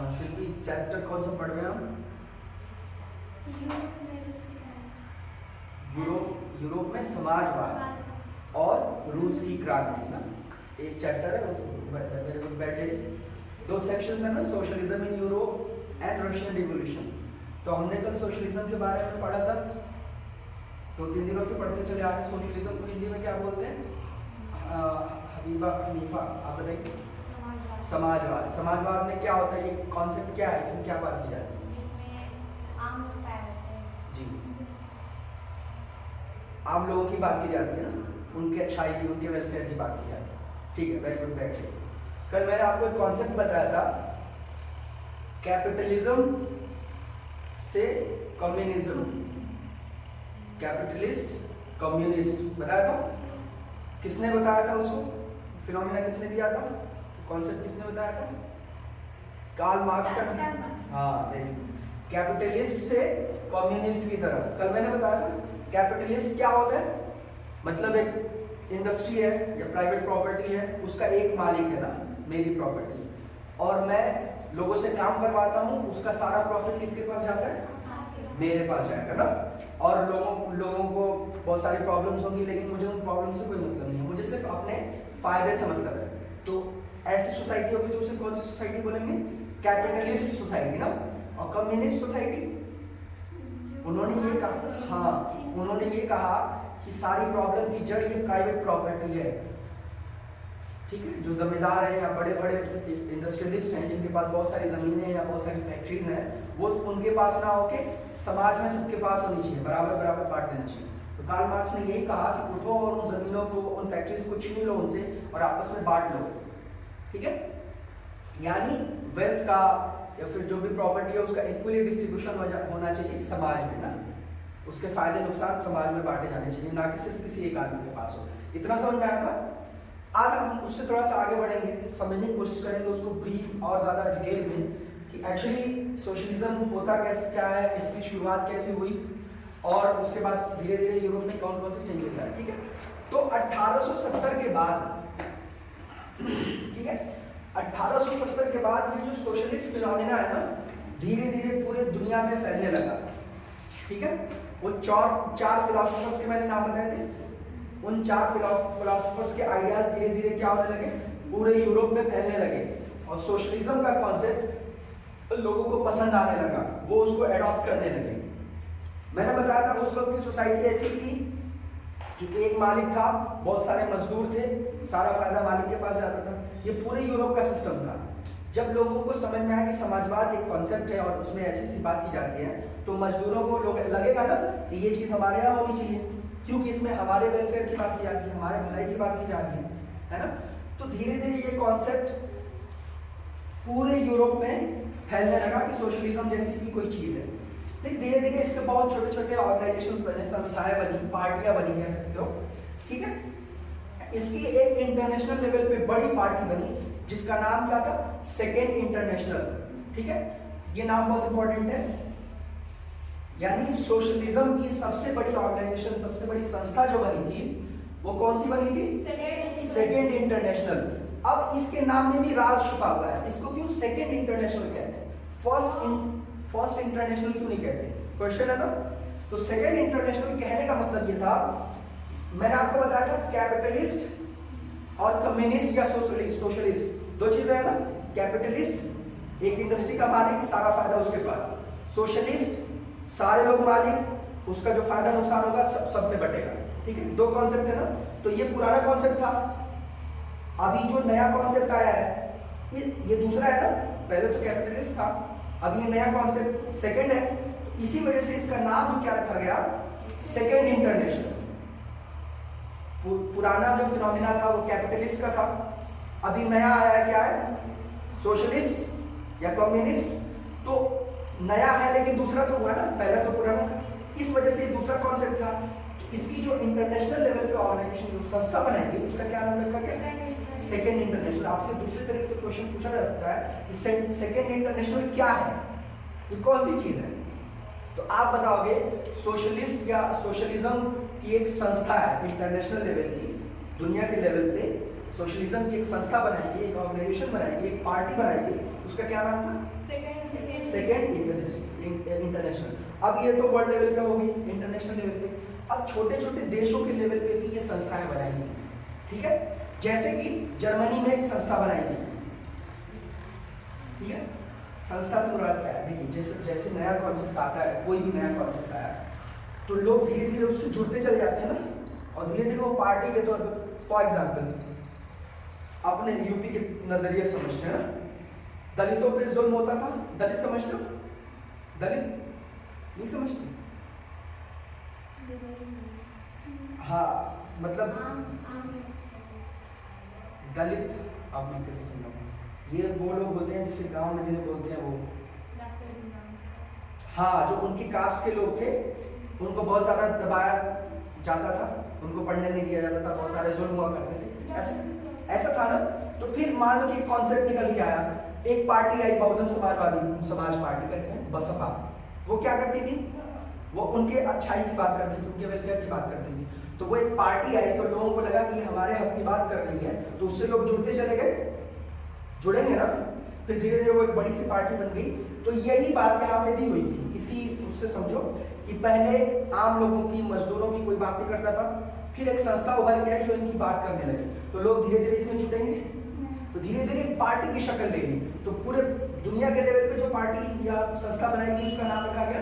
शिल्पी chapter कौन सा पढ़ रहे हैं हम? यूरोप में समाजवाद और रूस की क्रांति ना, एक चैप्टर है मेरे को बैठे 2 सेक्शन है ना, socialism in Europe and Russian revolution. तो हमने कल सोशलिज्म के बारे में पढ़ा था, 2-3 दिनों से पढ़ते चले आ रहे हैं। सोशलिज्म को हिंदी में क्या बोलते हैं? हबीबा हनीफा आप बताइए। समाजवाद। समाजवाद में क्या होता है, ये कॉन्सेप्ट क्या है, इसमें क्या बात की जाती है? जी, आम लोगों की बात की जाती है ना, उनके अच्छाई की, उनके वेलफेयर की बात की जाती है। ठीक है, वेरी गुड बैक। कल मैंने आपको एक कॉन्सेप्ट बताया था, कैपिटलिज्म से कम्युनिज्म, कैपिटलिस्ट कम्युनिस्ट बताया था। किसने बताया था उसको? फिनोमेना किसने दिया था? कॉन्सेप्ट किसने बताया था? कार्ल मार्क्स का। हाँ, कैपिटलिस्ट से कम्युनिस्ट की तरफ। कल मैंने बताया था कैपिटलिस्ट क्या होता है, मतलब एक इंडस्ट्री है या प्राइवेट प्रॉपर्टी है, उसका एक मालिक है ना, मेरी प्रॉपर्टी, और मैं लोगों से काम करवाता हूँ, उसका सारा प्रॉफिट किसके पास जाता है? मेरे पास जाएगा ना। और लोगों को बहुत सारी प्रॉब्लम्स होंगी, लेकिन मुझे उन प्रॉब्लम से कोई मतलब नहीं है, मुझे सिर्फ अपने फायदे से मतलब है। तो ऐसी सोसाइटी होगी तो उसे कौन सी सोसाइटी बोलेंगे? कैपिटलिस्ट सोसाइटी ना। और कम्युनिस्ट सोसाइटी, उन्होंने ये कहा, हाँ, उन्होंने ये कहा कि सारी प्रॉब्लम की जड़ ये प्राइवेट प्रॉपर्टी है। ठीक है, जो जमींदार हैं या बड़े बड़े इंडस्ट्रियलिस्ट हैं जिनके पास बहुत सारी जमीनें या बहुत सारी फैक्ट्रीज हैं, वो उनके पास ना होके समाज में सबके पास होनी चाहिए, बराबर बराबर बांट देना चाहिए। तो कार्ल मार्क्स ने यही कहा कि उठो और उन जमीनों को, उन फैक्ट्रीज को छीन लो उनसे और आपस में बांट लो। ठीक है, यानी वेल्थ का या फिर जो भी प्रॉपर्टी है उसका इक्वली डिस्ट्रीब्यूशन होना चाहिए समाज में ना, उसके फायदे नुकसान समाज में बांटे जाने चाहिए, ना कि सिर्फ किसी एक आदमी के पास हो। इतना समझ में आया था? आज हम उससे थोड़ा सा आगे बढ़ेंगे, समझने की कोशिश करेंगे उसको ब्रीफ और ज्यादा डिटेल में कि एक्चुअली सोशलिज्म होता कैसे, क्या है, इसकी शुरुआत कैसे हुई, और उसके बाद धीरे धीरे यूरोप में कौन कौन से चेंजेस आए। ठीक है, तो 1870 के बाद, ठीक है, 1870 के बाद ये जो सोशलिस्ट फिनोमेना है ना, धीरे धीरे पूरे दुनिया में फैलने लगा। ठीक है, वो चार फिलोसोफर्स के मैंने नाम बताए थे, उन 4 फिलोसोफर्स के आइडियाज धीरे धीरे क्या होने लगे, पूरे यूरोप में फैलने लगे, और सोशलिज्म का कॉन्सेप्ट लोगों को पसंद आने लगा, वो उसको एडॉप्ट करने लगे। मैंने बताया था उस वक्त की सोसाइटी ऐसी थी कि एक मालिक था, बहुत सारे मजदूर थे, सारा फायदा मालिक के पास जाता था। ये पूरे यूरोप का सिस्टम था। जब लोगों को समझ में आया कि समाजवाद एक कॉन्सेप्ट है और उसमें ऐसी सी बात की जाती है, तो मजदूरों को लगेगा ना कि ये चीज हमारे यहाँ होनी चाहिए, क्योंकि इसमें हमारे वेलफेयर की बात की जाती है, हमारे भलाई की बात की जाती है ना। तो धीरे धीरे ये कॉन्सेप्ट पूरे यूरोप में फैलने लगा कि सोशलिज्म जैसी भी कोई चीज है। लेकिन धीरे धीरे इसके बहुत छोटे छोटे ऑर्गेनाइजेशन बने, संस्थाएं बनी, पार्टियां बनी, कह सकते हो। ठीक है, इसकी एक इंटरनेशनल लेवल पे बड़ी पार्टी बनी जिसका नाम क्या था? Second international. ठीक है, ये नाम बहुत इंपॉर्टेंट है। यानी सोशलिज्म की सबसे बड़ी ऑर्गेनाइजेशन, सबसे बड़ी संस्था जो बनी थी, वो कौन सी बनी थी? Second international. अब इसके नाम में भी राज छुपा हुआ है, इसको क्यों सेकेंड इंटरनेशनल कहते हैं, फर्स्ट इंटरनेशनल क्यों नहीं कहते? क्वेश्चन है ना। तो सेकेंड इंटरनेशनल कहने का मतलब ये था, मैंने आपको बताया था कैपिटलिस्ट और कम्युनिस्ट या सोशलिस्ट, 2 चीजें है ना। कैपिटलिस्ट एक इंडस्ट्री का मालिक, सारा फायदा उसके पास। सोशलिस्ट सारे लोग मालिक, उसका जो फायदा नुकसान होगा सब में बटेगा। ठीक है, 2 कॉन्सेप्ट है ना। तो ये पुराना कॉन्सेप्ट था। अभी जो नया कॉन्सेप्ट आया है ये दूसरा है ना, पहले तो कैपिटलिस्ट था, अब ये नया कॉन्सेप्ट सेकंड है। तो इसी वजह से इसका नाम जो क्या रखा गया, सेकंड इंटरनेशनल। पुराना जो फिनोमेना था वो कैपिटलिस्ट का था, अभी नया आया है क्या है, सोशलिस्ट या कम्युनिस्ट। तो नया है लेकिन दूसरा तो हुआ ना, पहला तो पुराना था, इस वजह से दूसरा कॉन्सेप्ट था। तो इसकी जो इंटरनेशनल लेवल पे ऑर्गेनाइजेशन जो संस्था बनाएगी उसका क्या नाम रखा गया? Second international. आपसे दूसरे तरीके से क्वेश्चन पूछा जा सकता है कि सेकेंड इंटरनेशनल क्या है, ये कौन सी चीज है? तो आप बताओगे सोशलिस्ट या सोशलिज्म की एक संस्था है इंटरनेशनल लेवल की, दुनिया के लेवल पे सोशलिज्म की एक संस्था बनाएगी, एक ऑर्गेनाइजेशन बनाएगी, एक पार्टी बनाएगी, उसका क्या नाम था? Second international. अब ये तो वर्ल्ड लेवल पे होगी, इंटरनेशनल लेवल पे। अब छोटे छोटे देशों के लेवल पे भी ये संस्थाएं बनाएंगी, ठीक है। जैसे कि जर्मनी में एक संस्था बनाएगी, ठीक है। संस्था से मुराद क्या है? देखिए, जैसे जैसे नया कॉन्सेप्ट आता है, कोई भी नया कॉन्सेप्ट आया तो लोग धीरे धीरे उससे जुड़ते चले जाते हैं ना, और धीरे धीरे वो पार्टी के तौर पर, फॉर एग्जाम्पल अपने यूपी के नजरिए समझते हैं ना, दलितों पे जुल्म होता था, दलित समझते हो? दलित नहीं समझते? हाँ, मतलब दलित, अब मैं कैसे समझाऊं? ये वो लोग होते हैं जिसे गांव में जिन्हें बोलते हैं वो, हाँ, जो उनकी कास्ट के लोग थे, उनको बहुत ज्यादा दबाया जाता था, उनको पढ़ने नहीं दिया जाता था, बहुत सारे जुल्म हुआ करते थे, ऐसा था ना। तो फिर मान लो कि कॉन्सेप्ट निकल के आया, एक पार्टी आई, बहुजन समाज पार्टी करके, बसपा। वो क्या करती थी? वो उनके अच्छाई की बात करती थी, उनके वेलफेयर की बात करती थी। तो वो एक पार्टी आई तो लोगों को लगा कि हमारे हक की बात कर रही है, तो उससे लोग जुड़ते चले गए, जुड़ेंगे ना। फिर धीरे धीरे वो एक बड़ी सी पार्टी बन गई। तो यही बात यहाँ पे भी हुई थी, इसी उससे समझो कि पहले आम लोगों की, मजदूरों की कोई बात नहीं करता था, फिर एक संस्था उभर के आई जो इनकी बात करने लगी, तो लोग धीरे धीरे इसमें जुटेंगे, तो धीरे धीरे पार्टी की शक्ल लेगी। तो पूरे दुनिया के लेवल पे जो पार्टी या संस्था बनाएगी उसका नाम रखा गया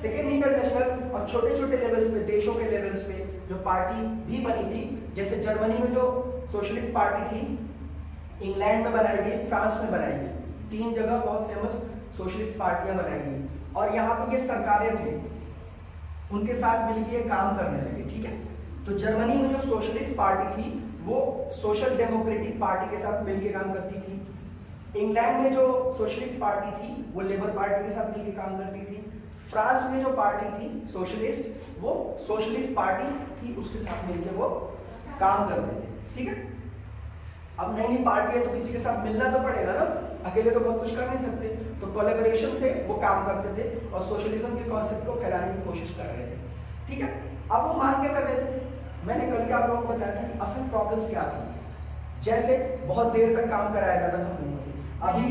सेकेंड इंटरनेशनल। और छोटे छोटे लेवल्स पे, देशों के लेवल्स पे जो पार्टी भी बनी थी, जैसे जर्मनी में जो सोशलिस्ट पार्टी थी, इंग्लैंड में बनाई गई, फ्रांस में बनाई गई, 3 जगह बहुत फेमस सोशलिस्ट पार्टियां बनाई गई। और यहाँ पे ये सरकारें थे, उनके साथ मिलकर काम करने लगे, ठीक है। तो जर्मनी में जो सोशलिस्ट पार्टी थी वो सोशल डेमोक्रेटिक पार्टी के साथ मिलकर काम करती थी। इंग्लैंड में जो सोशलिस्ट पार्टी थी वो लेबर पार्टी के साथ मिलकर काम करती थी। फ्रांस में जो पार्टी थी सोशलिस्ट, वो सोशलिस्ट पार्टी थी, उसके साथ मिलकर वो काम करते थे, ठीक है। अब नई नई पार्टी है तो किसी के साथ मिलना तो पड़ेगा ना, अकेले तो बहुत कुछ कर नहीं सकते, तो कोलैबोरेशन से वो काम करते थे और सोशलिज्म के कॉन्सेप्ट को फैलाने की कोशिश कर रहे थे, ठीक है। अब वो मान क्या कर रहे थे? मैंने कल ही आप लोगों को बताया था कि असल प्रॉब्लम्स क्या थी। जैसे बहुत देर तक काम कराया जाता था लोगों से, अभी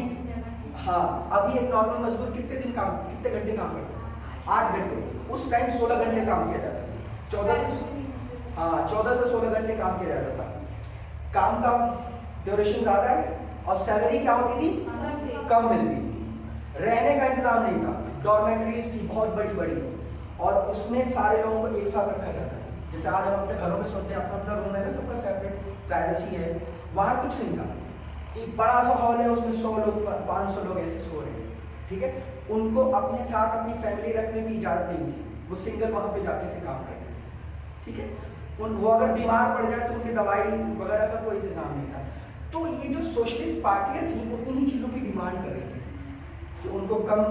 हाँ, अभी एक नॉर्मल मजदूर कितने घंटे काम करता है? 8 घंटे। उस टाइम 16 घंटे काम किया जाता था, 14 से 16 घंटे काम किया जाता था। काम का ड्यूरेशन ज्यादा है और सैलरी क्या होती थी? कम मिलती थी। रहने का इंतजाम नहीं था, डॉर्मेटरीज थी बहुत बड़ी बड़ी, और उसमें सारे लोगों को एक साथ रखा जाता था। जैसे आज हम अपने घरों में सोते हैं, अपना अपना रूम है ना, सबका सेपरेट प्राइवेसी है, वहाँ कुछ नहीं था। एक बड़ा सा हॉल है, उसमें 100 लोग 500 लोग ऐसे सो रहे हैं, ठीक है। उनको अपने साथ अपनी फैमिली रखने की इजाजत नहीं थी, वो सिंगल वहाँ पे जाते थे, काम करते थे, ठीक है। वो अगर बीमार पड़ जाए तो उनकी दवाई वगैरह का कोई इंतजाम नहीं था। तो ये जो सोशलिस्ट पार्टियां थी वो इन्हीं चीज़ों की डिमांड कर रही थी कि उनको कम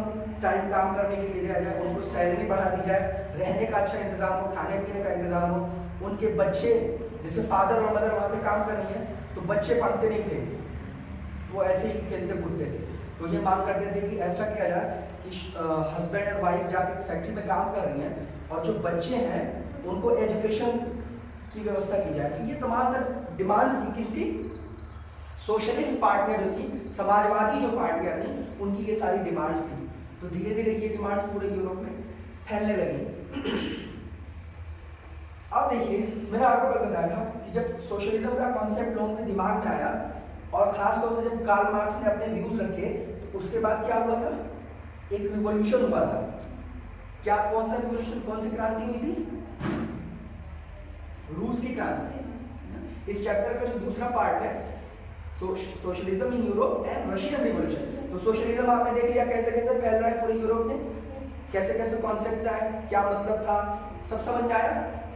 टाइम काम करने के लिए दिया जाए, उनको सैलरी बढ़ा दी जाए, रहने का अच्छा इंतजाम हो, खाने पीने का इंतजाम हो, उनके बच्चे, जैसे फादर और मदर वहाँ पे काम कर रही है तो बच्चे पढ़ते नहीं थे, वो ऐसे ही खेलते कूदते थे। तो ये मांग करते थे कि ऐसा किया जाए कि हस्बैंड और वाइफ जाके फैक्ट्री में काम कर रही हैं और जो बच्चे हैं उनको एजुकेशन की व्यवस्था की जाए। तो ये तमाम डिमांड्स थी किसकी? सोशलिस्ट पार्टियां जो थी, समाजवादी जो पार्टियां थी, उनकी ये सारी डिमांड्स थी। तो धीरे धीरे ये डिमांड्स पूरे यूरोप में फैलने लगी। अब देखिए, मैंने आपको बताया था कि जब सोशलिज्म का कॉन्सेप्ट लोगों के दिमाग में आया और खासतौर से जब कार्ल मार्क्स ने अपने व्यूज रखे, तो उसके बाद क्या हुआ था? एक रिवॉल्यूशन हुआ था। क्या, कौन सा रिवॉल्यूशन, कौन सी क्रांति हुई थी? रूस की क्रांति। इस चैप्टर का जो दूसरा पार्ट है, socialism in Europe and Russian revolution. तो सोशलिज्म आपने देख लिया कैसे कैसे फैल रहा है पूरे यूरोप में, कैसे कैसे कॉन्सेप्ट आए, क्या मतलब था, सब समझ में आया।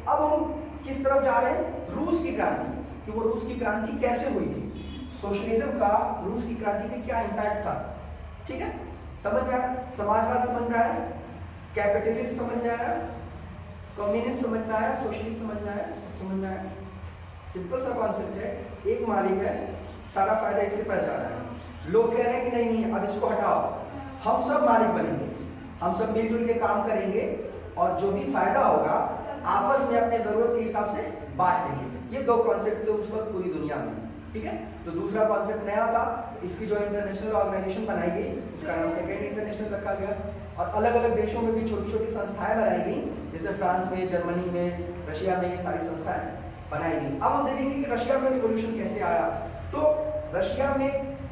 अब हम किस तरफ जा रहे हैं? रूस की क्रांति, कि वो रूस की क्रांति कैसे हुई थी, सोशलिज्म का रूस की क्रांति पे क्या इम्पैक्ट था, ठीक है। समझ में आया? समाजवाद समझ में आया, कैपिटलिस्ट समझ में आया, कम्युनिस्ट समझ में आया, सोशलिस्ट समझ में आया, समझ में आया। सिंपल सा कॉन्सेप्ट है, एक मालिक है, सारा फायदा इसके पास जा रहा है। लोग कह रहे हैं कि नहीं नहीं, अब इसको हटाओ, हम सब मालिक बनेंगे, हम सब मिलजुल के काम करेंगे और जो भी फायदा होगा आपस में अपने जरूरत के हिसाब से बांट लेंगे। ये दो कॉन्सेप्ट थे उस वक्त पूरी दुनिया में, ठीक है। तो दूसरा कॉन्सेप्ट नया था, इसकी जो इंटरनेशनल ऑर्गेनाइजेशन बनाई गई उसका नाम सेकेंड इंटरनेशनल रखा गया, और अलग अलग देशों में भी छोटी छोटी संस्थाएं बनाई गई, जैसे फ्रांस में, जर्मनी में, रशिया में, ये सारी संस्थाएं बनाई गई। अब हम देखेंगे कि रशिया में रिवॉल्यूशन कैसे आया। तो रशिया में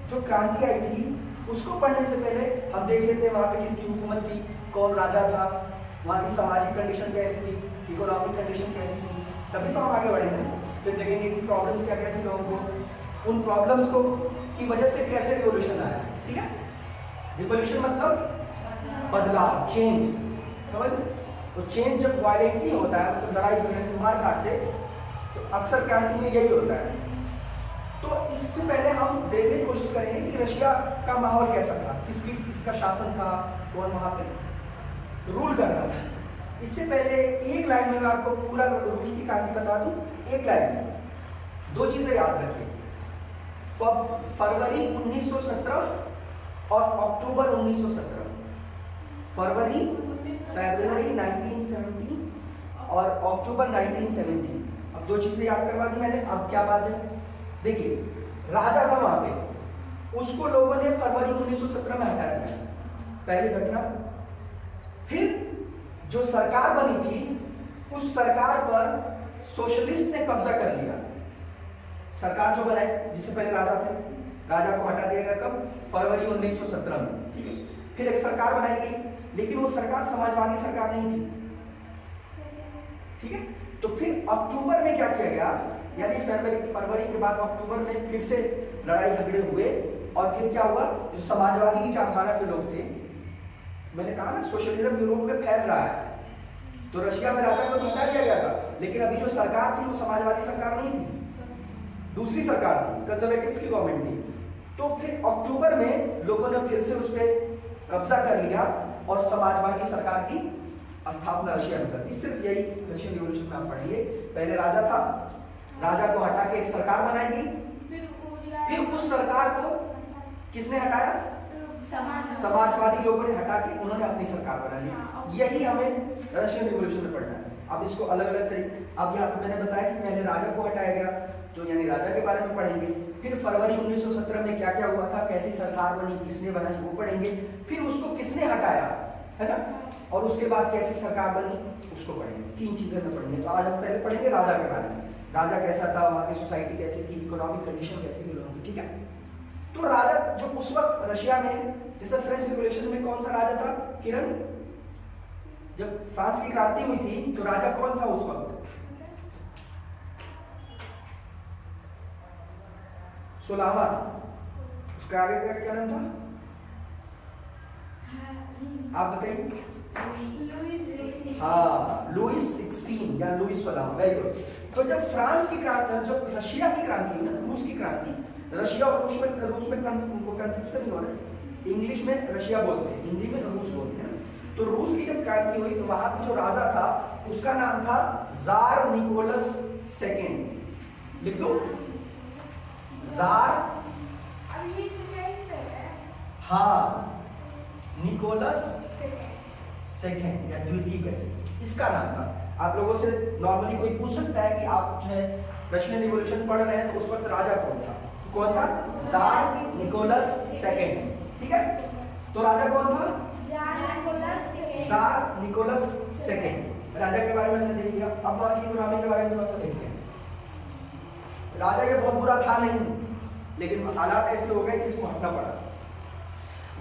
जो क्रांति आई थी उसको पढ़ने से पहले हम देख लेते हैं वहाँ पे किसकी हुकूमत थी, कौन राजा था, वहाँ की सामाजिक कंडीशन कैसी थी, इकोनॉमिक कंडीशन कैसी थी, तभी तो हम आगे बढ़ेंगे। फिर देखेंगे कि प्रॉब्लम्स क्या क्या थी लोगों को, उन प्रॉब्लम्स को की वजह से कैसे रिवॉल्यूशन आया। ठीक है, रिवॉल्यूशन मतलब बदलाव, चेंज, समझ। तो चेंज जब वायलेंटली होता है, मतलब लड़ाई झगड़े से, मार काट से, तो अक्सर क्रांति में यही होता है। तो इससे पहले हम देखने की कोशिश करेंगे कि रशिया का माहौल कैसा था, किसका शासन था, कौन वहां पे रूल कर रहा था। इससे पहले एक लाइन में मैं आपको पूरा रूस की क्रांति बता दूं, एक लाइन में। दो चीजें याद रखिए, फरवरी 1917 और अक्टूबर 1917। फरवरी 1917 और अक्टूबर 1917। अब दो चीजें याद करवा दी मैंने। अब क्या बात है, देखिए राजा था वहां पे, उसको लोगों ने फरवरी 1917 में हटा दिया, पहली घटना। फिर जो सरकार बनी थी उस सरकार पर सोशलिस्ट ने कब्जा कर लिया। सरकार जो बनाई, जिससे पहले राजा थे, राजा को हटा दिया गया कब, फरवरी 1917 में। ठीक है, फिर एक सरकार बनाई गई, लेकिन वो सरकार समाजवादी सरकार नहीं थी। ठीक है, तो फिर अक्टूबर में क्या किया गया, यानी फरवरी के बाद अक्टूबर में फिर से लड़ाई झगड़े हुए, और फिर क्या हुआ, जो समाजवादी की चारधारा के लोग थे, मैंने कहा ना सोशलिज्म यूरोप में फैल रहा है, तो रशिया में राजा को हटा दिया गया था, लेकिन अभी जो सरकार थी वो समाजवादी सरकार नहीं थी, दूसरी सरकार थी, कंजर्वेटिव्स की गवर्नमेंट थी। तो फिर अक्टूबर में लोगों ने फिर से उस पर कब्जा कर लिया और समाजवादी सरकार की स्थापना रशिया में कर दी। सिर्फ यही रशियन रिवॉल्यूशन में आप पढ़िए। पहले राजा था, राजा को हटा के एक सरकार बनाई गई, फिर उस सरकार को किसने हटाया, समाजवादी लोगों ने हटा के उन्होंने अपनी सरकार बना ली। यही हमें रशियन रिवॉल्यूशन में पढ़ना है। अब इसको अलग अलग तरीके, अब यहाँ पे मैंने बताया कि पहले राजा को हटाया गया, तो यानी राजा के बारे में पढ़ेंगे। फिर फरवरी 1917 में क्या क्या हुआ था, कैसी सरकार बनी, किसने बनाई, वो पढ़ेंगे। फिर उसको किसने हटाया, है ना, और उसके बाद कैसी सरकार बनी, उसको पढ़ेंगे। तीन चीजें में पढ़ेंगे। तो आज हम पहले पढ़ेंगे राजा के बारे में, राजा कैसा था, वहाँ की सोसाइटी कैसी थी, इकोनॉमिक कंडीशन कैसी थी लोगों की। ठीक है, तो राजा जो उस वक्त रशिया में, जैसे फ्रेंच रिवॉल्यूशन में कौन सा राजा था किरण, जब फ्रांस की क्रांति हुई थी तो राजा कौन था उस वक्त, सुलावा, उसका आगे का क्या नाम था, आप बताइए। हाँ, लुईस 16 या लुईस सुलावा, वेरी गुड। तो जब फ्रांस की क्रांति, जब रशिया की क्रांति हुई ना, रूस की क्रांति, रशिया और रूस में कंफ्यूज नहीं हो रहा है, इंग्लिश में रशिया बोलते हैं, हिंदी में रूस बोलते हैं। तो रूस की जब क्रांति हुई तो वहां पे जो राजा था उसका नाम था जार निकोलस सेकेंड। लिख लो, जार, हाँ, निकोलस सेकेंड या द्वितीय कैसे इसका नाम था। आप लोगों से नॉर्मली कोई पूछ सकता है कि आप जो है रशियन रिवॉल्यूशन पढ़ रहे हैं तो उस वक्त राजा कौन था, कौन था, जार निकोलस सेकेंड। ठीक है, तो राजा कौन था, जार निकोलस सेकेंड। राजा के बारे में हमने देख लिया। अब वहां की इकोनॉमी के बारे में थोड़ा सा देखते हैं। राजा ये बहुत बुरा था नहीं, लेकिन हालात ऐसे हो गए कि इसको हटना पड़ा।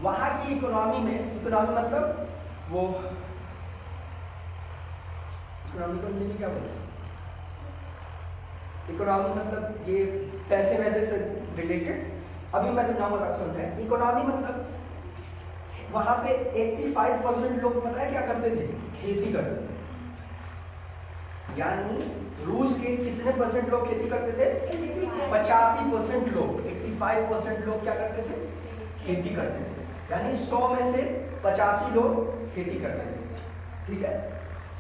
वहां की इकोनॉमी में, इकोनॉमी मतलब वो, इकोनॉमी को हिंदी में क्या बोलते हैं, इकोनॉमी मतलब ये पैसे वैसे से रिलेटेड, अभी मैं समझाऊंगा आप समझाएं। इकोनॉमी मतलब वहां पे 85% लोग पता है क्या करते थे, खेती करते थे। यानी रूस के कितने परसेंट लोग खेती करते थे, 85% लोग, 85% लोग क्या करते थे, खेती करते थे। यानी 100 में से 85 लोग खेती करते थे। ठीक है,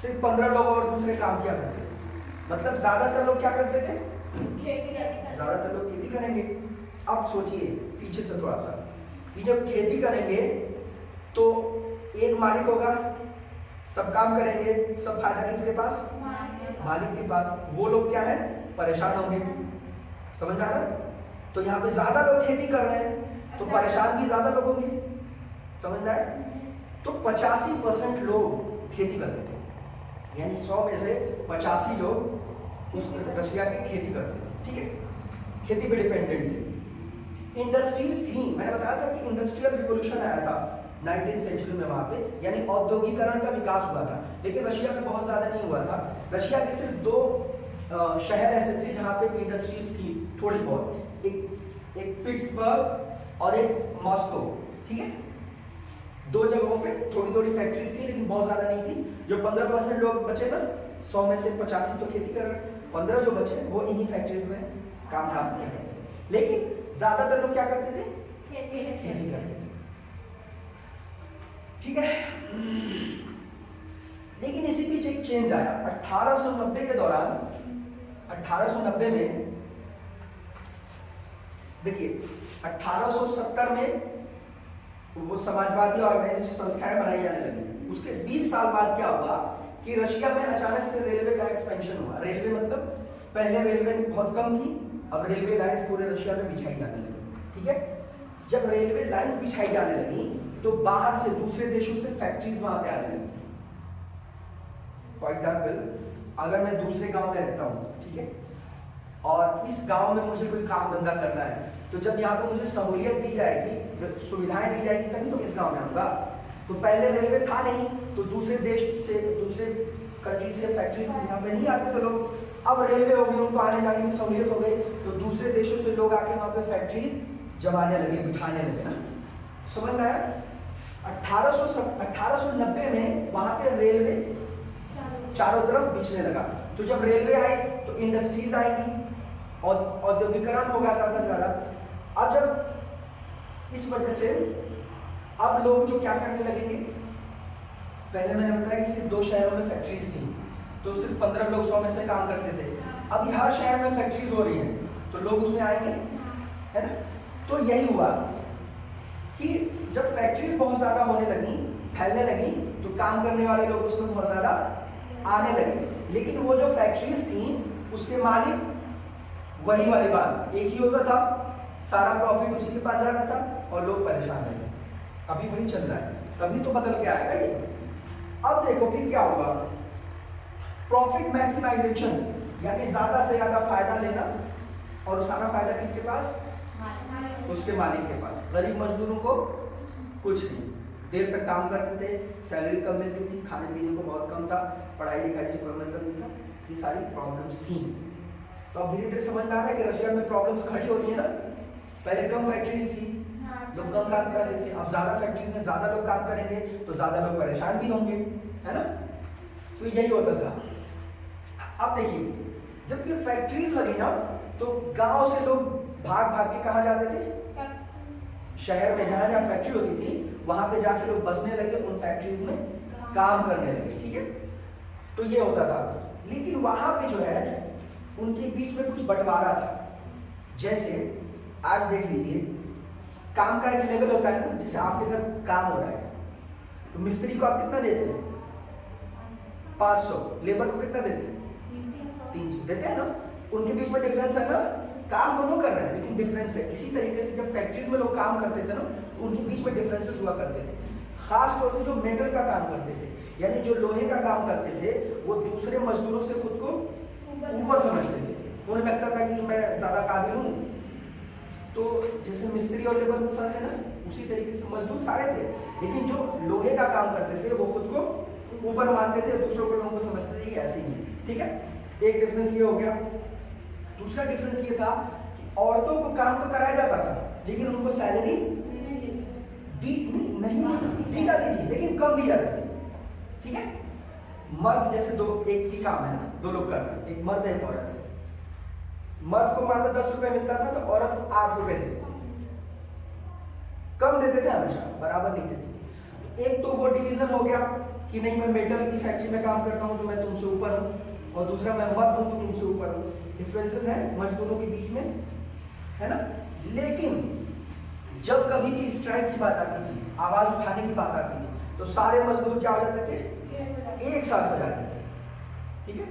सिर्फ 15 लोग और दूसरे काम किया करते थे। मतलब ज्यादातर लोग क्या करते थे, ज्यादातर लोग खेती करेंगे। अब सोचिए पीछे से थोड़ा सा, कि जब खेती करेंगे तो एक मालिक होगा, सब काम करेंगे, सब फायदा किसके पास, मालिक के पास। वो लोग क्या है, परेशान होंगे। समझ आ रहा है, तो यहाँ पे ज्यादा लोग खेती कर रहे हैं तो परेशान भी ज्यादा लोग होंगे, समझ में आए? तो 85% लोग खेती करते थे, यानी 100 में से 85 लोग उस रशिया की खेती करते थे, ठीक है, खेती पे डिपेंडेंट थे। इंडस्ट्रीज थी, मैंने बताया था कि इंडस्ट्रियल रिवोल्यूशन आया था 19th सेंचुरी में वहां पे, यानी औद्योगिकरण का विकास हुआ था, लेकिन रशिया में बहुत ज्यादा नहीं हुआ था। रशिया के सिर्फ 2 शहर ऐसे थे जहां पे इंडस्ट्रीज थी थोड़ी बहुत, एक पिट्सबर्ग और एक मॉस्को, ठीक है, 2 जगहों पे थोड़ी थोड़ी फैक्ट्रीज थी लेकिन बहुत ज्यादा नहीं थी। जो 15% लोग बचे ना, 100 में से 85 तो खेती कर रहे, 15 जो बचे वो इन्हीं फैक्ट्रीज में काम करते थे, लेकिन ज्यादातर लोग क्या करते थे? खेती करते थे, ठीक है। लेकिन इसी बीच एक चेंज आया 1890 के दौरान। 1890 में देखिए, 1870 में वो समाजवादी ऑर्गेनाइजेशन संस्थाएं बनाई जाने लगी। उसके 20 साल बाद क्या हुआ कि रशिया में अचानक से रेलवे का एक्सपेंशन हुआ। रेलवे मतलब पहले रेलवे बहुत कम थी, अब रेलवे लाइंस पूरे रशिया में बिछाई जाने लगी, ठीक है। जब रेलवे लाइंस बिछाई जाने लगी तो बाहर से दूसरे देशों से फैक्ट्रीज वहां पे आने लगी। फॉर एग्जाम्पल, अगर मैं दूसरे गांव में रहता हूँ, ठीक है, और इस गांव में मुझे कोई काम धंधा करना है, तो जब यहाँ पे मुझे सहूलियत दी जाएगी, सुविधाएं दी जाएगी, तभी तो इस गांव में आऊंगा। तो पहले रेलवे था नहीं, तो दूसरे देश से, दूसरे कंट्री से फैक्ट्री से यहाँ पे नहीं आते थे लोग। अब रेलवे हो गई, उनको आने जाने की सहूलियत हो गई, तो दूसरे देशों से लोग आके वहाँ पे फैक्ट्रीज जमाने लगे, बिठाने लगे ना, समझ में आया? 1890 में वहां पे रेलवे चारों तरफ बिछने लगा। तो जब रेलवे आई तो इंडस्ट्रीज आएंगी और औद्योगिकरण होगा ज्यादा से ज्यादा। अब जब इस वजह से अब लोग जो क्या करने लगेंगे, पहले मैंने बताया कि सिर्फ 2 शहरों में फैक्ट्रीज थी, तो सिर्फ 15 लोग 100 में से काम करते थे। अभी हर शहर में फैक्ट्रीज हो रही है, तो लोग उसमें आएंगे, है ना। तो यही हुआ कि जब फैक्ट्रीज बहुत ज्यादा होने लगी, फैलने लगी, तो काम करने वाले लोग उसमें बहुत ज्यादा आने लगे। लेकिन वो जो फैक्ट्रीज थी उसके मालिक वही वाली बात, एक ही होता था, सारा प्रॉफिट उसी के पास जाता था और लोग परेशान रहे। अभी वही चल रहा है, तभी तो बदल के आएगा ये। अब देखो फिर क्या होगा, प्रॉफिट मैक्सिमाइजेशन, यानी ज्यादा से ज्यादा फायदा लेना, और सारा फायदा किसके पास? उसके मालिक के पास। गरीब मजदूरों को कुछ नहीं, देर तक काम करते थे, सैलरी कम मिलती थी, खाने पीने को बहुत कम था, पढ़ाई लिखाई से कोई मतलब नहीं था, ये सारी प्रॉब्लम्स थी। तो अब धीरे धीरे समझ में आ रहा है कि रशिया में प्रॉब्लम्स खड़ी हो रही है ना। पहले कम फैक्ट्रीज थी, लोग कम काम कर रहे थे, अब ज्यादा फैक्ट्रीज में ज्यादा लोग काम करेंगे तो ज्यादा लोग परेशान भी होंगे, है ना। तो यही होता था। अब देखिए, जब ये फैक्ट्रीज लगी ना, तो गांव से लोग भाग भाग के कहाँ जाते थे? शहर में, जहां जहां फैक्ट्री होती थी वहां पे जाके लोग बसने लगे, उन फैक्ट्रीज में काम करने लगे, ठीक है। तो ये होता था, लेकिन वहां पे जो है उनके बीच में कुछ बंटवारा था। जैसे आज देख लीजिए, काम का एक लेवल होता है ना, जैसे आपके घर काम हो रहा है, तो मिस्त्री को आप कितना देते हैं? 500, लेबर को कितना देते हैं? 300 देते हैं ना। उनके बीच में डिफरेंस है ना, काम दोनों कर रहे हैं लेकिन डिफरेंस है। इसी तरीके से जब फैक्ट्रीज में लोग काम करते थे ना, तो उनके बीच में डिफरेंसेस हुआ करते थे। खास तौर से जो मेटल का काम करते थे, यानी जो लोहे का काम करते थे, वो दूसरे मजदूरों से खुद को ऊपर समझते थे। उन्हें लगता था कि मैं ज्यादा काबिल हूँ। तो जैसे मिस्त्री और लेबर में फर्क है ना, उसी तरीके से मजदूर सारे थे, लेकिन जो लोहे का काम करते थे वो खुद को ऊपर मानते थे, दूसरों को लोगों को समझते थे कि ऐसे ही है, ठीक है। एक डिफरेंस ये हो गया। दूसरा डिफरेंस ये था कि औरतों को काम तो कराया जाता था, लेकिन उनको सैलरी नहीं दी जाती थी, लेकिन कम दी जाती थी, ठीक है। मर्द जैसे एक ही काम है ना, 2 लोग कर रहे हैं, एक मर्द है एक औरत है। मर्द को मान लो 10 रुपए मिलता था, तो औरत को 8 रुपए देती थी। कम देते थे हमेशा, बराबर नहीं देते। एक तो वो डिवीजन हो गया कि नहीं, मैं मेटल की फैक्ट्री में काम करता हूँ तो मैं तुमसे ऊपर हूँ, और दूसरा मैं मर्द हूँ तो तुमसे ऊपर हूँ। डिफरेंसेस हैं मजदूरों के बीच में, है ना। लेकिन जब कभी भी स्ट्राइक की बात आती थी, आवाज उठाने की बात आती थी, तो सारे मजदूर क्या हो जाते थे? एक साथ हो जाते थे, ठीक है।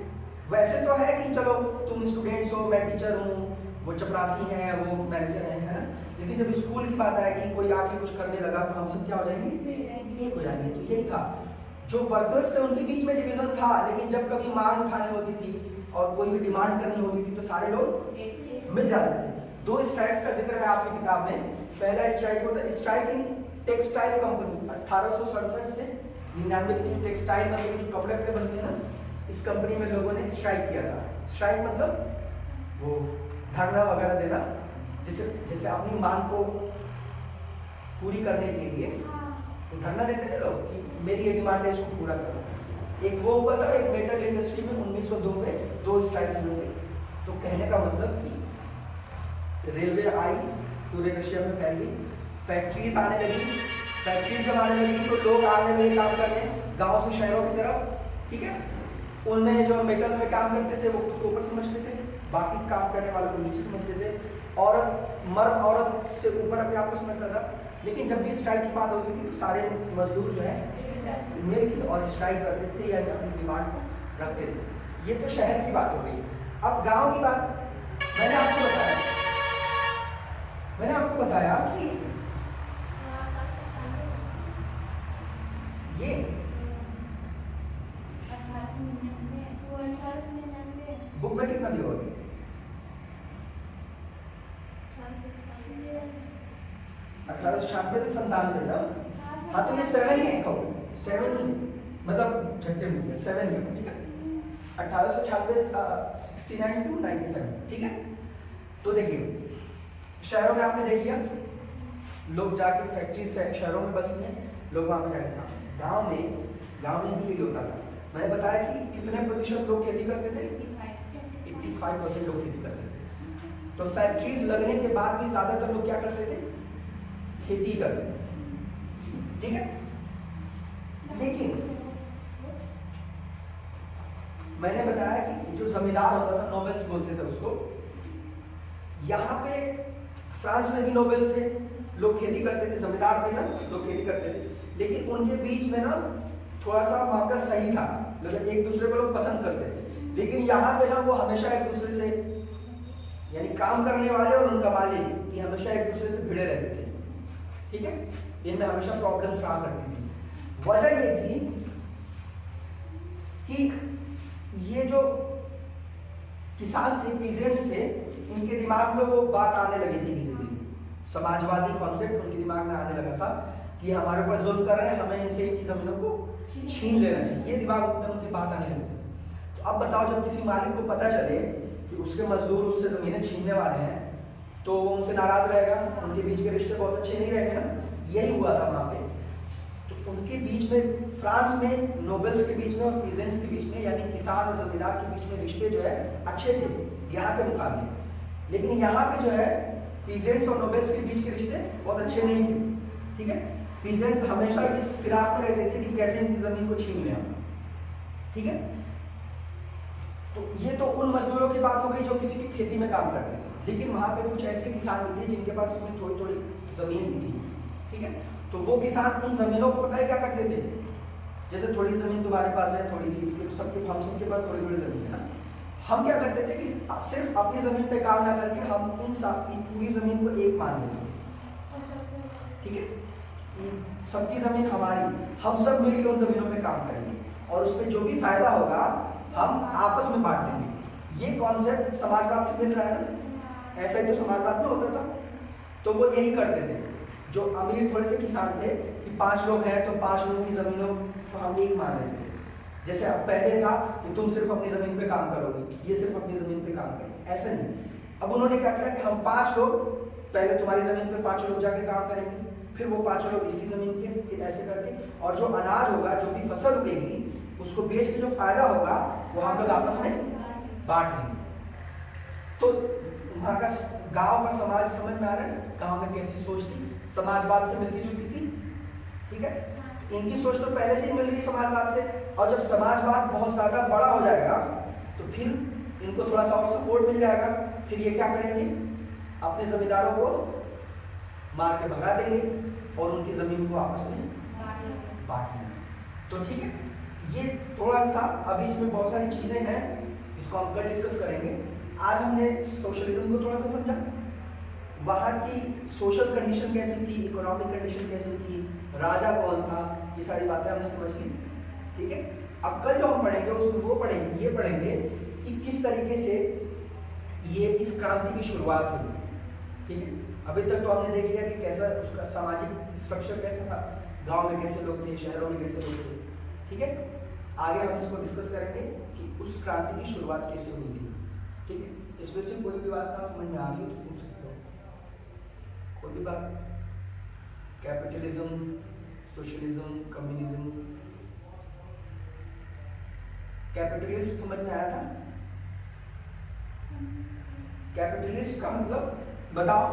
वैसे तो है कि चलो तुम स्टूडेंट्स हो, मैं टीचर हूँ, वो चपरासी हैं, वो मैनेजर हैं, है ना। लेकिन जब स्कूल की बात आएगी, कोई आके कुछ करने लगा तो हम सब क्या हो जाएंगे, एक हो जाएंगे। तो यही था, जो वर्कर्स थे उनके बीच में डिवीजन था, लेकिन जब कभी मांग उठानी होती थी और कोई भी डिमांड करनी होती थी तो सारे लोग मिल जाते थे। 2 स्ट्राइक्स का जिक्र है आपकी किताब में। पहला स्ट्राइक होता है स्ट्राइक इन टेक्सटाइल कंपनी 1867 से 99 की टेक्सटाइल मतलब जो कपड़े वपड़े बनते हैं ना, इस कंपनी में लोगों ने स्ट्राइक किया था। स्ट्राइक मतलब वो धरना वगैरह देना, जैसे अपनी मांग को पूरी करने के लिए तो धरना देते हैं लोग कि मेरी ये डिमांड है, इसको पूरा करो। एक वो हुआ था, एक मेटल इंडस्ट्री में 1902 में 2 स्ट्राइक्स हुए। तो कहने का मतलब कि रेलवे आई, पूरे रशिया में फैल गई, फैक्ट्रीज आने लगी, फैक्ट्रीज जब आने लगी तो लोग आने लगे काम करने गाँव से शहरों की तरफ, ठीक है। उनमें जो मेटल में काम करते थे वो खुद को ऊपर समझते थे, बाकी काम करने वालों को नीचे समझते थे। औरत मर्द औरत से ऊपर अपने आप को समझता था। लेकिन जब भी स्ट्राइक की बात होती थी तो सारे मजदूर जो है मिलकर और स्ट्राइक करते थे या अपनी डिमांड को रखते थे। ये तो शहर की बात हो गई। अब गांव की बात मैंने आपको बताया कि ये बुक में कितना दिया होगा? 1896 से 97 ना। हाँ तो ये 7 ही है, 7 ही मतलब झटके में 7 ही है, ठीक है। 1896 69 to 97, ठीक है। तो देखिए शहरों में आपने देख लिया, लोग जाके फैक्ट्री से शहरों में बस हैं, लोग वहां पे जाके गांव में भी यही होता था। मैंने बताया कि कितने प्रतिशत लोग खेती करते थे, 85% लोग खेती करते थे। तो फैक्ट्रीज लगने के बाद भी ज्यादातर लोग क्या करते थे, खेती करते थे, ठीक है। लेकिन मैंने बताया कि जो जमींदार होता था, नोबेल्स बोलते थे उसको, यहाँ पे फ्रांस में भी नोबेल्स थे, लोग खेती करते थे, जमींदार थे ना, लोग खेती करते थे। लेकिन उनके बीच में ना थोड़ा सा मामला सही था, मतलब एक दूसरे को लोग पसंद करते थे। लेकिन यहाँ पे ना वो हमेशा एक दूसरे से, यानी काम करने वाले और उनका मालिक, ये हमेशा एक दूसरे से भिड़े रहते थे, ठीक है। इनमें हमेशा प्रॉब्लम्स रहा करती थी। वजह ये थी कि ये जो किसान थे, पीजेंट्स थे, इनके दिमाग में वो बात आने लगी थी धीरे धीरे, समाजवादी कॉन्सेप्ट उनके दिमाग में आने लगा था कि हमारे ऊपर जुल्म कर रहे हैं, हमें इनसे इनकी जमीनों को छीन लेना चाहिए। ये दिमाग में उनकी बात आने लगी। तो अब बताओ, जब किसी मालिक को पता चले कि उसके मजदूर उससे जमीनें छीनने वाले हैं तो वो उनसे नाराज रहेगा, उनके बीच के रिश्ते बहुत अच्छे नहीं रहेंगे ना। यही हुआ था वहां पे। तो उनके बीच में, फ्रांस में नोबेल्स के बीच में और पीजेंट्स के बीच में, यानी किसान और जमींदार के बीच में रिश्ते जो है अच्छे थे यहाँ के मुकाबले। लेकिन यहाँ पे जो है पीजेंट्स और नोबेल्स के बीच के रिश्ते बहुत अच्छे नहीं थे, ठीक है। पीजेंट्स हमेशा इस फिराक में रहते थे कि कैसे इनकी जमीन को छीन लें, ठीक है। तो ये तो उन मजदूरों की बात हो गई जो किसी की खेती में काम करते थे। लेकिन वहां पे कुछ ऐसे किसान भी थे जिनके पास अपनी थोड़ी थोड़ी जमीन भी थी, ठीक है। तो वो किसान उन जमीनों को पता है क्या करते थे, जैसे थोड़ी जमीन तुम्हारे पास है, थोड़ी सी इसके, सबके हम सबके पास थोड़ी थोड़ी जमीन है ना। हम क्या करते थे कि सिर्फ अपनी जमीन पे काम ना करके हम इन पूरी जमीन को एक मान लेते, ठीक है। सबकी जमीन हमारी, हम सब मिलकर उन जमीनों पे काम करेंगे और उसमें जो भी फायदा होगा हम आपस में बांट देंगे। ये कॉन्सेप्ट समाजवाद से मिल रहा है ना, ऐसा ही जो समाजवाद में होता था। तो वो यही करते थे, जो अमीर थोड़े से किसान थे कि 5 लोग हैं तो 5 लोगों की जमीनों को हम एक मान लेते थे। जैसे अब पहले था कि तुम सिर्फ अपनी जमीन पे काम करोगे, ये सिर्फ अपनी जमीन पे काम करेंगे, ऐसा नहीं। अब उन्होंने क्या किया कि हम 5 लोग, पहले तुम्हारी जमीन पे 5 लोग जाके काम करेंगे, फिर वो 5 लोग इसकी जमीन पे, फिर ऐसे करके, और जो अनाज होगा, जो भी फसल उगेगी, उसको बेच के जो फायदा होगा वो हम लोग आपस में बांट लेंगे। तो वहाँ का गांव का समाज समझ में आ रहा है, गांव में कैसी सोच थी, समाजवाद से मिलती जुलती थी, ठीक है। इनकी सोच तो पहले से ही मिल रही समाजवाद से, और जब समाजवाद बहुत ज्यादा बड़ा हो जाएगा तो फिर इनको थोड़ा सा और सपोर्ट मिल जाएगा, फिर ये क्या करेंगे, अपने जमींदारों को मार के भगा देंगे और उनकी जमीन को आपस में बांट लेंगे। तो ठीक है, ये थोड़ा सा था। अभी इसमें बहुत सारी चीजें हैं, इसको हम कल डिस्कस करेंगे। आज हमने सोशलिज्म को थोड़ा सा समझा, वहाँ की सोशल कंडीशन कैसी थी, इकोनॉमिक कंडीशन कैसी थी, राजा कौन था, ये सारी बातें हमने समझ ली। ठीक है, अब कल जो हम पढ़ेंगे उसमें वो पढ़ेंगे, ये पढ़ेंगे कि किस तरीके से ये इस क्रांति की शुरुआत हुई। ठीक है, अभी तक तो हमने देख लिया कि कैसा उसका सामाजिक स्ट्रक्चर कैसा था, गांव में कैसे लोग थे, शहरों में कैसे लोग थे। ठीक है, आगे हम इसको डिस्कस करेंगे कि उस क्रांति की शुरुआत कैसे हुई थी। ठीक है, इसमें से कोई भी बात ना समझ में आ रही हो तो पूछ सकते हो, कोई भी बात। कैपिटलिज्म, सोशलिज्म, कम्युनिज्म, कैपिटलिस्ट समझ में आया था? कैपिटलिस्ट का मतलब बताओ,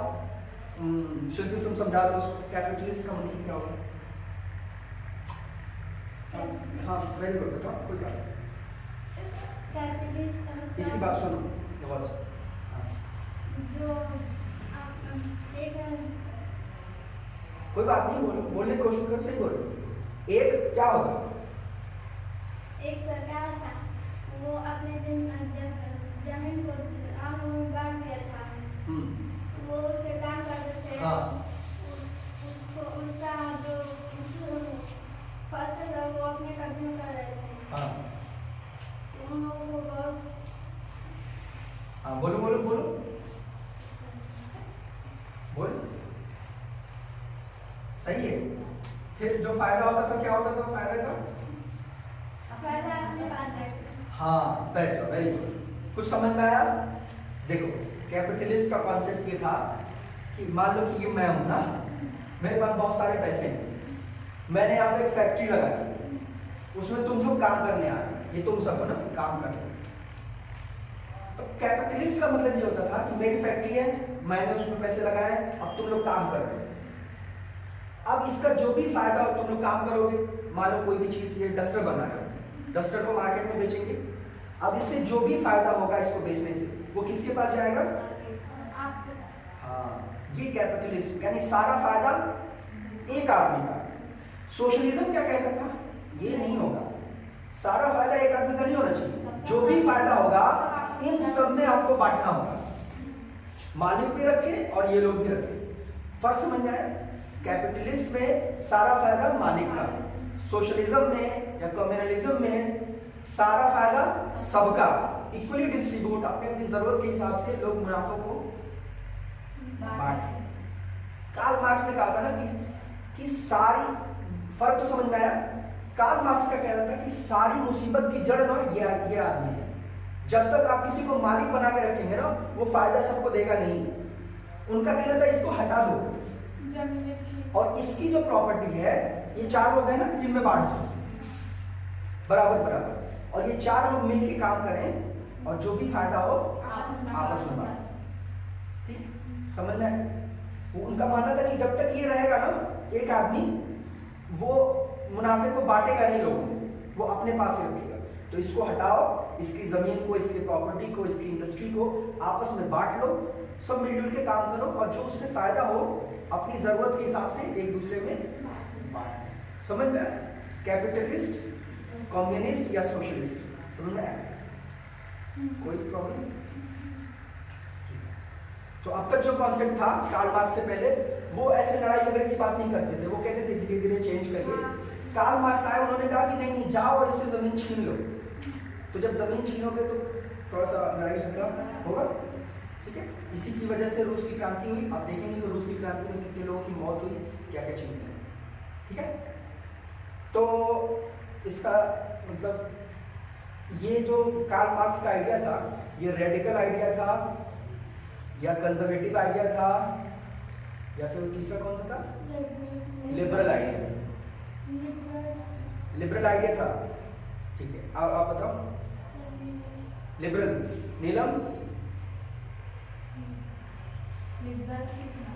शिल्पी तुम समझा दो उसको, कैपिटलिस्ट का मतलब क्या होगा? हाँ वेरी गुड, बताओ कोई बात। इसकी बात सुनो बहुत जो कोई बात नहीं, बोलो, बोलने की कोशिश करो, सही बोलो। एक क्या होगा? एक सरकार था, वो अपने जमीन को आम बांट दिया था। वो उसके काम करते थे। हाँ। उसका जो फसल है वो अपने कब्जे में कर रहे थे। हाँ। उन लोगों को बहुत। हाँ बोलो बोलो बोलो बोल। सही है। फिर जो फायदा होता था क्या होता था फायदा का? फायदा अपने पास बैठ। हाँ बैठ जाओ, वेरी गुड। कुछ समझ में आया? देखो कैपिटलिस्ट का कॉन्सेप्ट ये था कि मान लो कि ये मैं हूं ना, मेरे पास बहुत सारे पैसे हैं, मैंने यहाँ पे एक फैक्ट्री लगा दी, उसमें तुम सब काम करने आ रहे, ये तुम सब हो ना काम कर रहे। तो कैपिटलिस्ट का मतलब ये होता था कि मेरी फैक्ट्री है, मैंने उसमें पैसे लगाए, अब तुम लोग काम कर रहे हो। अब इसका जो भी फायदा हो तुम लोग काम करोगे। मान लो कोई भी चीज, ये डस्टर बना रहे हो, डस्टर को मार्केट में बेचेंगे। अब इससे जो भी फायदा होगा इसको बेचने से वो किसके पास जाएगा? हाँ, ये कैपिटलिस्ट, यानी सारा फायदा एक आदमी का। सोशलिज्म क्या कहता था? ये नहीं होगा, सारा फायदा एक आदमी का नहीं होना चाहिए, जो भी फायदा होगा इन सब में आपको बांटना होगा। मालिक भी रखे और ये लोग भी रखे। फर्क समझ में आया? कैपिटलिस्ट में सारा फायदा मालिक का, सोशलिज्म में या कम्युनलिज्म में सारा फायदा सबका, इक्वली डिस्ट्रीब्यूट, अपने अपनी जरूरत के हिसाब से लोग मुनाफे को बांटे। कार्ल मार्क्स ने कहा था ना कि सारी, फर्क तो समझ में आया? कार्ल मार्क्स का कहना था कि सारी मुसीबत की जड़ ना ये आदमी है। जब तक आप किसी को मालिक बना के रखेंगे ना, वो फायदा सबको देगा नहीं। उनका कहना था इसको हटा दो और इसकी जो प्रॉपर्टी है, ये चार लोग हैं ना जिनमें बांट दो बराबर बराबर, और ये चार लोग मिलके काम करें और जो भी फायदा हो आपस में बांटें। ठीक, समझ में? वो उनका मानना था कि जब तक ये रहेगा ना एक आदमी, वो मुनाफे को बांटेगा नहीं लोगों में, वो अपने पास ही रखेगा। तो इसको हटाओ, इसकी जमीन को, इसकी प्रॉपर्टी को, इसकी इंडस्ट्री को आपस में बांट लो, सब मिलजुल के काम करो और जो उससे फायदा हो अपनी जरूरत के हिसाब से एक दूसरे में बांट। समझ में? कैपिटलिस्ट, कम्युनिस्ट या सोशलिस्ट, समझ में आया? कोई प्रॉब्लम? तो अब तक जो कॉन्सेप्ट था कार्ल मार्क्स से पहले, वो ऐसे लड़ाई झगड़े की बात नहीं करते थे, वो कहते थे धीरे धीरे चेंज करिए। कार्ल मार्क्स आए, उन्होंने कहा कि नहीं जाओ और इससे जमीन छीन लो। तो जब जमीन छीनोगे तो थोड़ा सा लड़ाई झगड़ा होगा। ठीक है, इसी की वजह से रूस की क्रांति हुई। आप देखेंगे तो रूस की क्रांति में कितने लोगों की मौत हुई, क्या क्या चीज़ है। ठीक है, तो इसका मतलब ये जो कार्ल मार्क्स का आइडिया था, ये रेडिकल आइडिया था या कंजर्वेटिव आइडिया था या फिर तीसरा कौन सा था? लिबरल आइडिया था। लिबरल आइडिया था। ठीक है, आप बताओ। लिबरल, नीलम?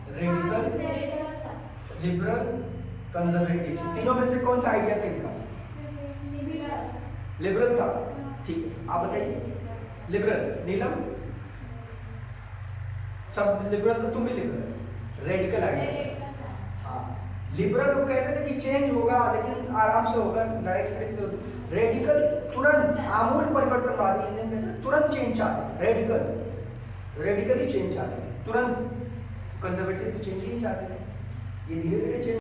रेडिकल, लिबरल, कंजर्वेटिव, तीनों में से कौन सा आइडिया था इनका? लिबरल था। ठीक है, आप बताइए। लिबरल, नीलम? सब लिबरल, तो तुम भी लिबरल। रेडिकल आइडिया, हाँ लिबरल लोग कहते थे कि चेंज होगा लेकिन आराम से होगा, लड़ाई झगड़े से। रेडिकल तुरंत आमूल परिवर्तनवादी, तुरंत चेंज चाहते। रेडिकल रेडिकली चेंज चाहते हैं, तुरंत। कंजर्वेटिव तो चेंज ही नहीं चाहते, ये धीरे धीरे चेंज